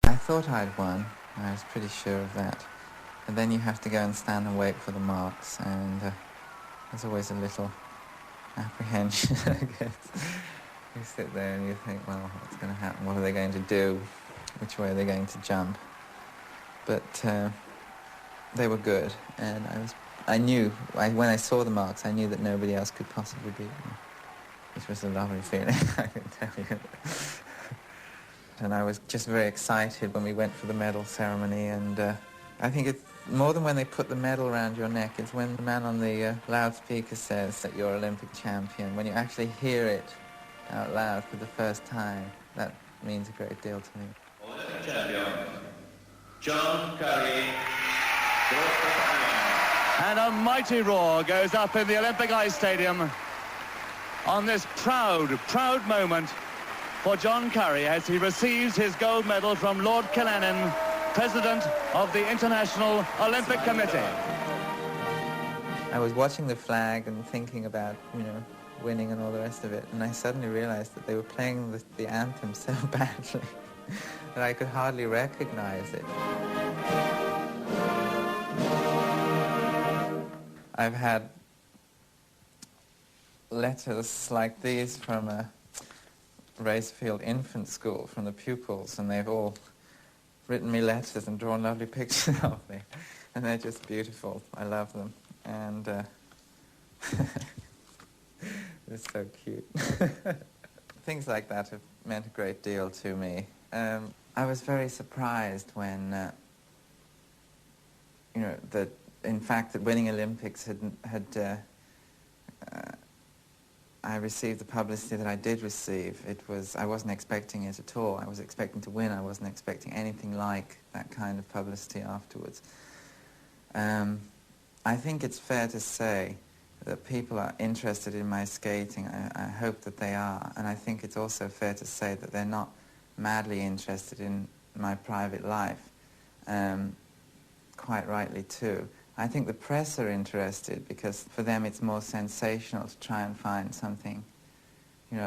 I thought I'd won. I was pretty sure of that. And then you have to go and stand and wait for the marks, and there's always a little apprehension, I guess. You sit there and you think, well, what's going to happen? What are they going to do? Which way are they going to jump? But they were good, and when I saw the marks, I knew that nobody else could possibly beat me, which was a lovely feeling, I can tell you. And I was just very excited when we went for the medal ceremony, and I think it's more than when they put the medal around your neck, it's when the man on the loudspeaker says that you're Olympic champion. When you actually hear it out loud for the first time, that means a great deal to me. Olympic champion, John Currie. And a mighty roar goes up in the Olympic Ice Stadium on this proud, proud moment for John Currie as he receives his gold medal from Lord Killannon, President of the International Olympic Committee. I was watching the flag and thinking about, winning and all the rest of it, and I suddenly realized that they were playing the anthem so badly that I could hardly recognize it. I've had letters like these from a Racefield infant school, from the pupils, and they've all written me letters and drawn lovely pictures of me, and they're just beautiful. I love them, and it's so cute. Things like that have meant a great deal to me. I was very surprised when, that in fact that winning Olympics I received the publicity that I did receive. I wasn't expecting it at all. I was expecting to win. I wasn't expecting anything like that kind of publicity afterwards. I think it's fair to say that people are interested in my skating. I hope that they are. And I think it's also fair to say that they're not madly interested in my private life. Quite rightly too. I think the press are interested because for them it's more sensational to try and find something,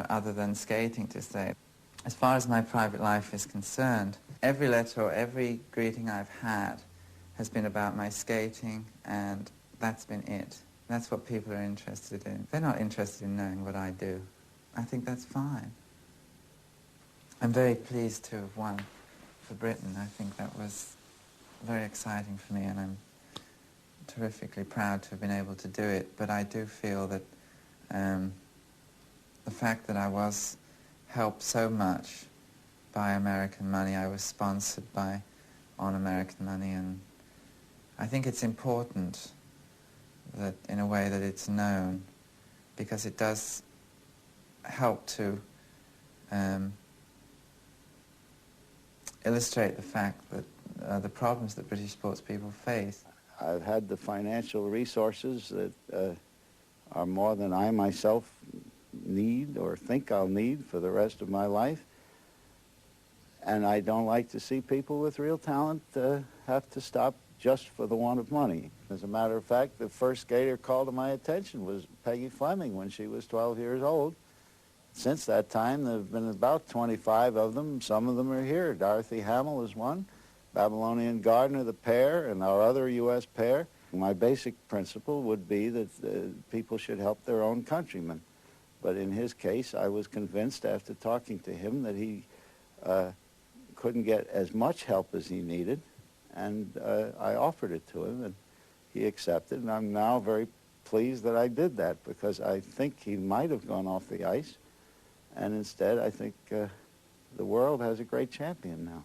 other than skating to say. As far as my private life is concerned, every letter or every greeting I've had has been about my skating, and that's been it. That's what people are interested in. They're not interested in knowing what I do. I think that's fine. I'm very pleased to have won for Britain. I think that was very exciting for me, and I'm terrifically proud to have been able to do it, but I do feel that the fact that I was helped so much by American money, I was sponsored on American money, and I think it's important that in a way that it's known, because it does help to illustrate the fact that the problems that British sports people face. I've had the financial resources that are more than I myself need or think I'll need for the rest of my life. And I don't like to see people with real talent have to stop just for the want of money. As a matter of fact, the first skater called to my attention was Peggy Fleming when she was 12 years old. Since that time, there have been about 25 of them. Some of them are here. Dorothy Hamill is one. Babylonian Gardner, the pair, and our other U.S. pair. My basic principle would be that people should help their own countrymen. But in his case, I was convinced after talking to him that he couldn't get as much help as he needed, and I offered it to him, and he accepted, and I'm now very pleased that I did that, because I think he might have gone off the ice, and instead I think the world has a great champion now.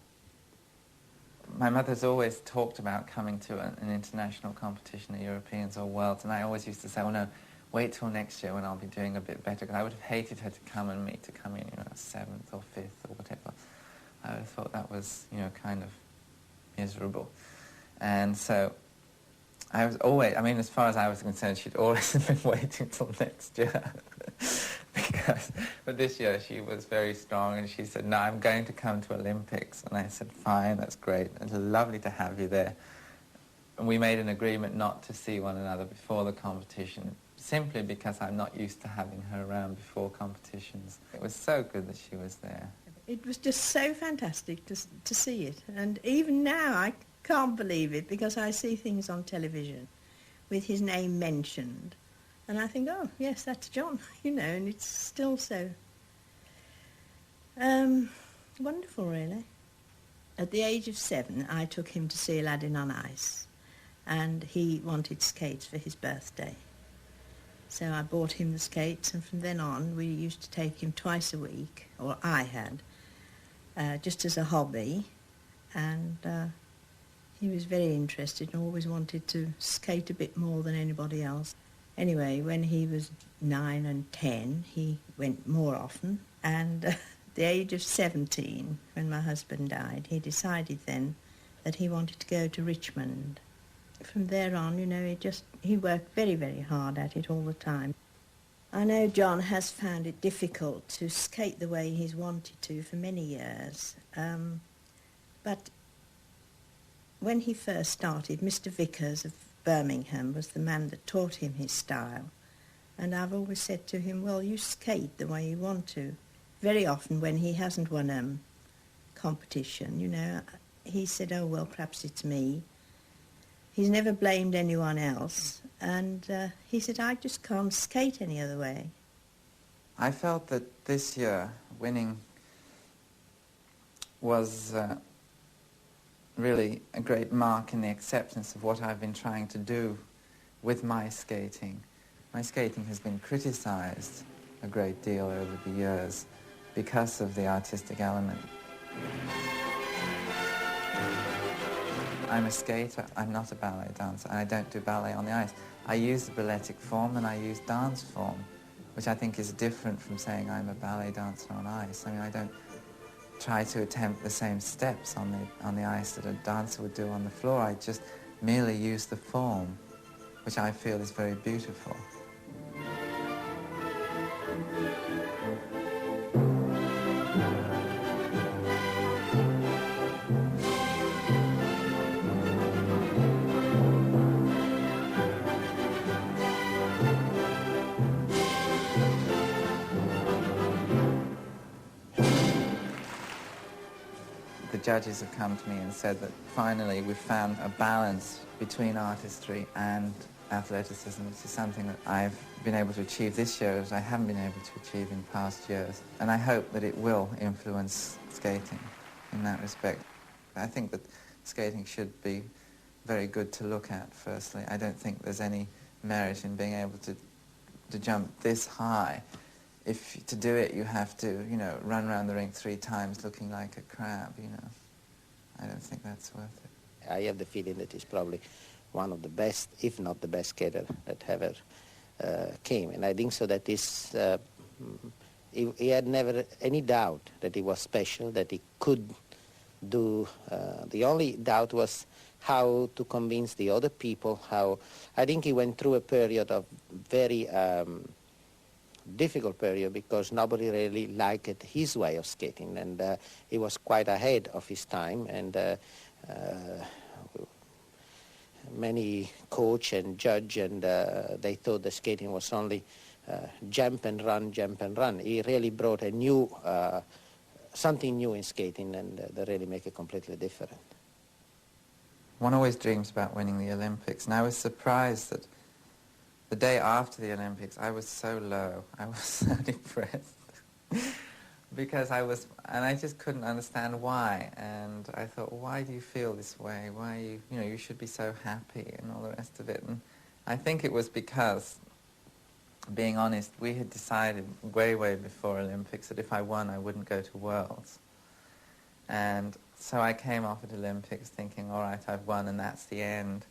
My mother's always talked about coming to an international competition, the Europeans or Worlds, and I always used to say, oh no, wait till next year when I'll be doing a bit better, because I would have hated her to come in, 7th or 5th or whatever. I would have thought that was, kind of miserable. And so I was always, as far as I was concerned, she'd always been waiting till next year. But this year she was very strong, and she said, no, I'm going to come to Olympics. And I said, fine, that's great. It's lovely to have you there. And we made an agreement not to see one another before the competition, simply because I'm not used to having her around before competitions. It was so good that she was there. It was just so fantastic to see it. And even now I can't believe it, because I see things on television with his name mentioned. And I think, oh, yes, that's John, you know, and it's still so wonderful, really. At the age of 7, I took him to see Aladdin on Ice, and he wanted skates for his birthday. So I bought him the skates, and from then on we used to take him twice a week, or I had, just as a hobby, and he was very interested and always wanted to skate a bit more than anybody else. Anyway, when he was 9 and 10, he went more often, and at the age of 17, when my husband died, he decided then that he wanted to go to Richmond. From there on, you know, he worked very, very hard at it all the time. I know John has found it difficult to skate the way he's wanted to for many years, but when he first started, Mr. Vickers of Birmingham was the man that taught him his style, and I've always said to him, well, you skate the way you want to. Very often when he hasn't won a competition, you know, he said, oh, well, perhaps it's me. He's never blamed anyone else, and he said, I just can't skate any other way. I felt that this year winning was really a great mark in the acceptance of what I've been trying to do with my skating. My skating has been criticized a great deal over the years because of the artistic element. I'm a skater, I'm not a ballet dancer, and I don't do ballet on the ice. I use the balletic form and I use dance form, which I think is different from saying I'm a ballet dancer on ice. I mean, I don't try to attempt the same steps on the ice that a dancer would do on the floor. I just merely use the form, which I feel is very beautiful. The judges have come to me and said that finally we've found a balance between artistry and athleticism, which is something that I've been able to achieve this year as I haven't been able to achieve in past years. And I hope that it will influence skating in that respect. I think that skating should be very good to look at, firstly. I don't think there's any merit in being able to jump this high. If to do it you have to, you know, run around the rink 3 times looking like a crab, you know. I don't think that's worth it. I have the feeling that he's probably one of the best, if not the best skater that ever came. And I think so that this, he had never any doubt that he was special, that he could do. The only doubt was how to convince the other people, how. I think he went through a period of very difficult period because nobody really liked his way of skating, and he was quite ahead of his time, and many coach and judge, and they thought the skating was only jump and run, jump and run. He really brought a new, something new in skating, and that really make it completely different. One always dreams about winning the Olympics, and I was surprised that the day after the Olympics, I was so low. I was so depressed because I just couldn't understand why. And I thought, why do you feel this way? Why you should be so happy and all the rest of it. And I think it was because, being honest, we had decided way, way before Olympics that if I won, I wouldn't go to Worlds. And so I came off at Olympics thinking, all right, I've won and that's the end.